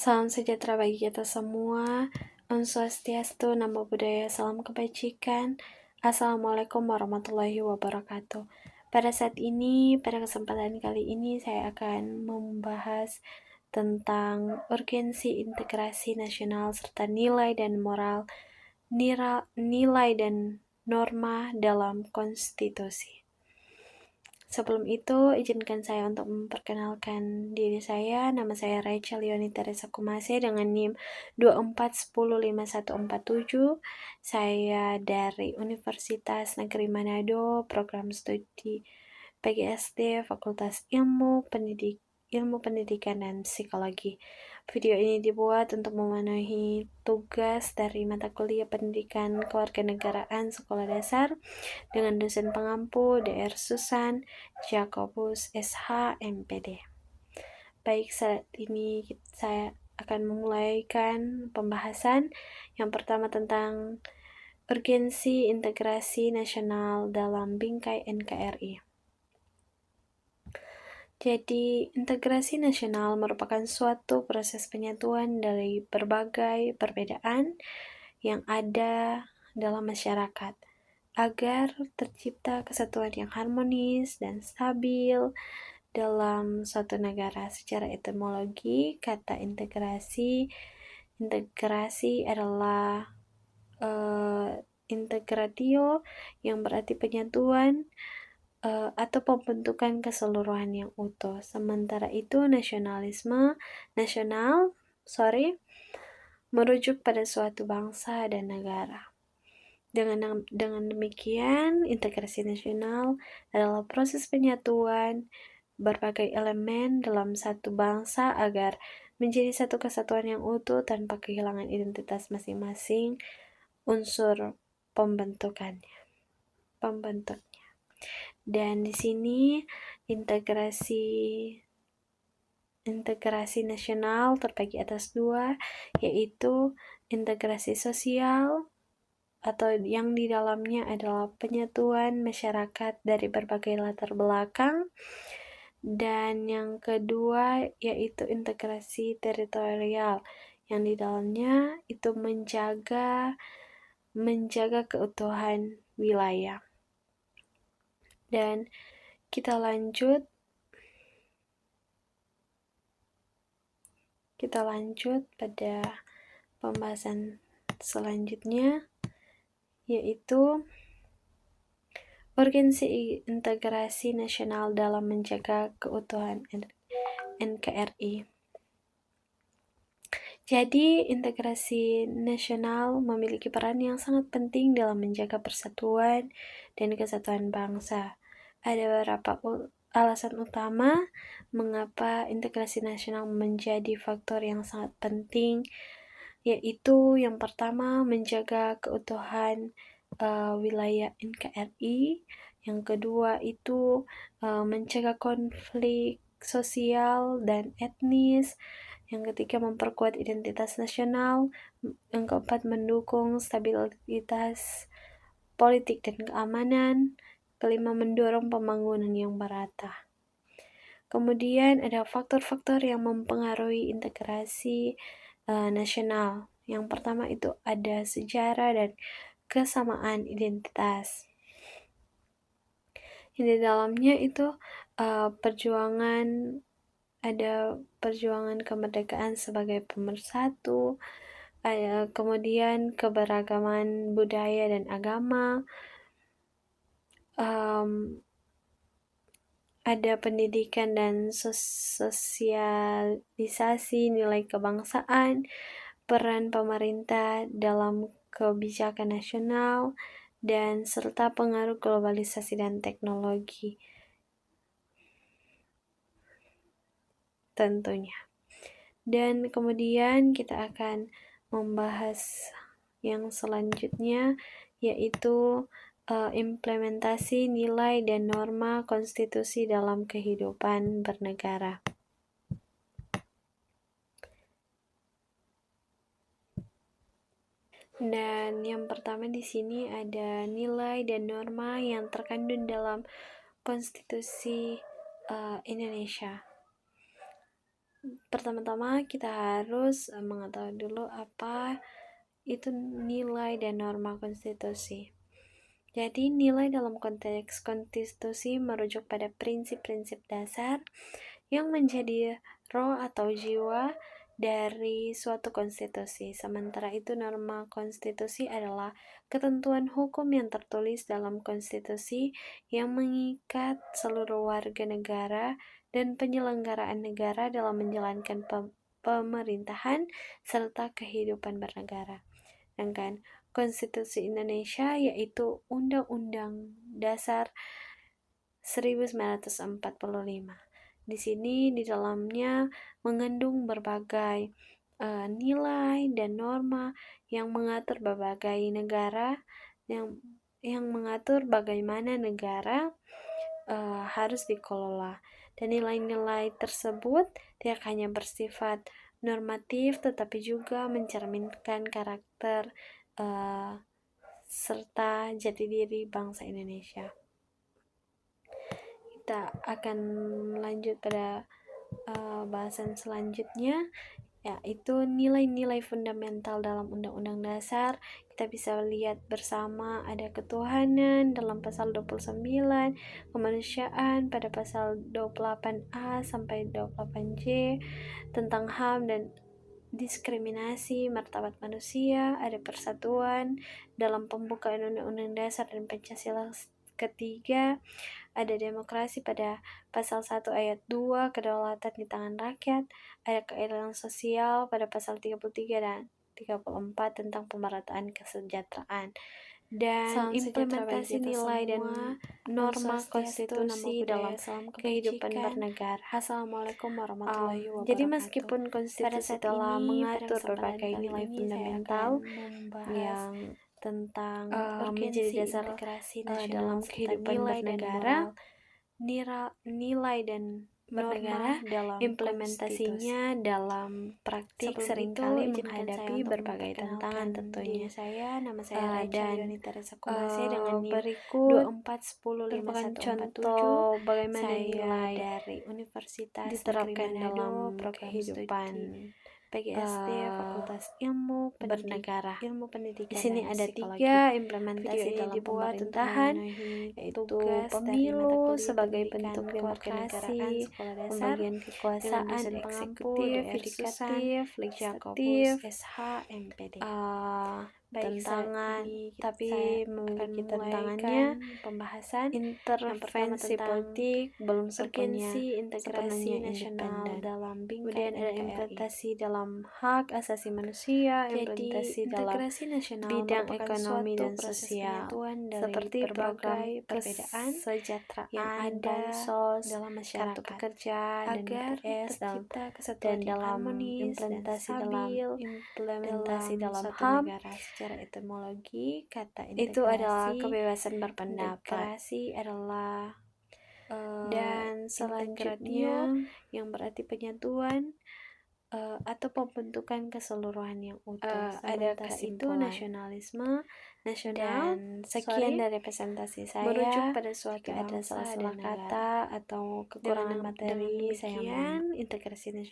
Salam sejahtera bagi kita semua. Om Swastiastu, Namo Buddhaya, salam kebajikan. Assalamualaikum warahmatullahi wabarakatuh. Pada saat ini, pada kesempatan kali ini, saya akan membahas tentang urgensi integrasi nasional serta nilai dan moral, nilai dan norma dalam konstitusi. Sebelum itu, izinkan saya untuk memperkenalkan diri saya. Nama saya Rachel Yoni Teresa Kumase dengan NIM 24105147. Saya dari Universitas Negeri Manado, program studi PGSD, Fakultas Ilmu Pendidikan dan Psikologi. Video ini dibuat untuk memenuhi tugas dari mata kuliah Pendidikan Kewarganegaraan Sekolah Dasar dengan dosen pengampu Dr. Susan Jacobus SH MPD. Baik, saat ini saya akan memulaikan pembahasan. Yang pertama tentang urgensi integrasi nasional dalam bingkai NKRI. Jadi, integrasi nasional merupakan suatu proses penyatuan dari berbagai perbedaan yang ada dalam masyarakat agar tercipta kesatuan yang harmonis dan stabil dalam suatu negara. Secara etimologi, kata integrasi adalah integratio yang berarti penyatuan atau pembentukan keseluruhan yang utuh. Sementara itu nasional merujuk pada suatu bangsa dan negara. Dengan demikian, integrasi nasional adalah proses penyatuan berbagai elemen dalam satu bangsa agar menjadi satu kesatuan yang utuh tanpa kehilangan identitas masing-masing unsur pembentuknya. Dan di sini integrasi nasional terbagi atas dua, yaitu integrasi sosial atau yang di dalamnya adalah penyatuan masyarakat dari berbagai latar belakang, dan yang kedua yaitu integrasi teritorial yang di dalamnya itu menjaga keutuhan wilayah. Dan kita lanjut pada pembahasan selanjutnya, yaitu urgensi integrasi nasional dalam menjaga keutuhan NKRI. Jadi, integrasi nasional memiliki peran yang sangat penting dalam menjaga persatuan dan kesatuan bangsa. Ada beberapa alasan utama mengapa integrasi nasional menjadi faktor yang sangat penting, yaitu yang pertama menjaga keutuhan wilayah NKRI, yang kedua itu mencegah konflik sosial dan etnis, yang ketiga memperkuat identitas nasional, yang keempat mendukung stabilitas politik dan keamanan, kelima mendorong pembangunan yang merata. Kemudian ada faktor-faktor yang mempengaruhi integrasi nasional. Yang pertama itu ada sejarah dan kesamaan identitas. Di dalamnya itu ada perjuangan kemerdekaan sebagai pemersatu, kemudian keberagaman budaya dan agama, ada pendidikan dan sosialisasi nilai kebangsaan, peran pemerintah dalam kebijakan nasional, dan serta pengaruh globalisasi dan teknologi tentunya. Dan kemudian kita akan membahas yang selanjutnya, yaitu implementasi nilai dan norma konstitusi dalam kehidupan bernegara. Dan yang pertama di sini ada nilai dan norma yang terkandung dalam konstitusi Indonesia. Pertama-tama kita harus mengetahui dulu apa itu nilai dan norma konstitusi. Jadi nilai dalam konteks konstitusi merujuk pada prinsip-prinsip dasar yang menjadi roh atau jiwa dari suatu konstitusi. Sementara itu norma konstitusi adalah ketentuan hukum yang tertulis dalam konstitusi yang mengikat seluruh warga negara dan penyelenggaraan negara dalam menjalankan pemerintahan serta kehidupan bernegara. Sedangkan Konstitusi Indonesia yaitu Undang-Undang Dasar 1945. Di sini di dalamnya mengandung berbagai nilai dan norma yang mengatur berbagai negara yang mengatur bagaimana negara harus dikelola. Dan nilai-nilai tersebut tidak hanya bersifat normatif tetapi juga mencerminkan karakter serta jati diri bangsa Indonesia. Kita akan lanjut pada bahasan selanjutnya, yaitu nilai-nilai fundamental dalam Undang-Undang Dasar. Kita bisa lihat bersama ada ketuhanan dalam pasal 29, kemanusiaan pada pasal 28A sampai 28J, tentang HAM dan diskriminasi, martabat manusia, ada persatuan dalam pembukaan Undang-Undang Dasar dan Pancasila ketiga, ada demokrasi pada pasal 1 ayat 2, kedaulatan di tangan rakyat, ada keadilan sosial pada pasal 33 dan 34 tentang pemerataan kesejahteraan, dan implementasi nilai dan norma konstitusi dalam kehidupan bernegara. Assalamualaikum warahmatullahi wabarakatuh. Jadi meskipun konstitusi telah mengatur berbagai nilai fundamental yang tentang menjadi dasar dalam kehidupan bernegara, nilai dan bernegara dalam implementasinya dalam praktik seringkali menghadapi berbagai tantangan tentunya. Nama saya dan berikut 24105147 contoh bagaimana nilai dari Universitas diterapkan dalam kehidupan PGSD, Fakultas Ilmu Bernegara. Di sini ada 3 implementasi dalam pemerintahan, yaitu pemilu sebagai bentuk demokrasi, pembagian kekuasaan eksekutif, yudikatif, legislatif, SH, MPD. Tantangan, tapi memiliki tantangannya pembahasan intervensi politik belum sepenuhnya integrasi nasional dalam kemudian ada implementasi dalam hak asasi manusia, implementasi dalam bidang ekonomi dan sosial seperti program kesejahteraan, bansos dalam masyarakat, kartu pekerja dan BPS dan dalam implementasi dalam HAM. Secara etimologi kata integrasi itu adalah kebebasan berpendapat. Integrasi adalah dan selanjutnya yang berarti penyatuan atau pembentukan keseluruhan yang utuh. Ada itu nasionalisme nasional dan sekian dari presentasi saya merujuk pada suatu ada salah-salah kata atau kekurangan materi saya integrasi nasional.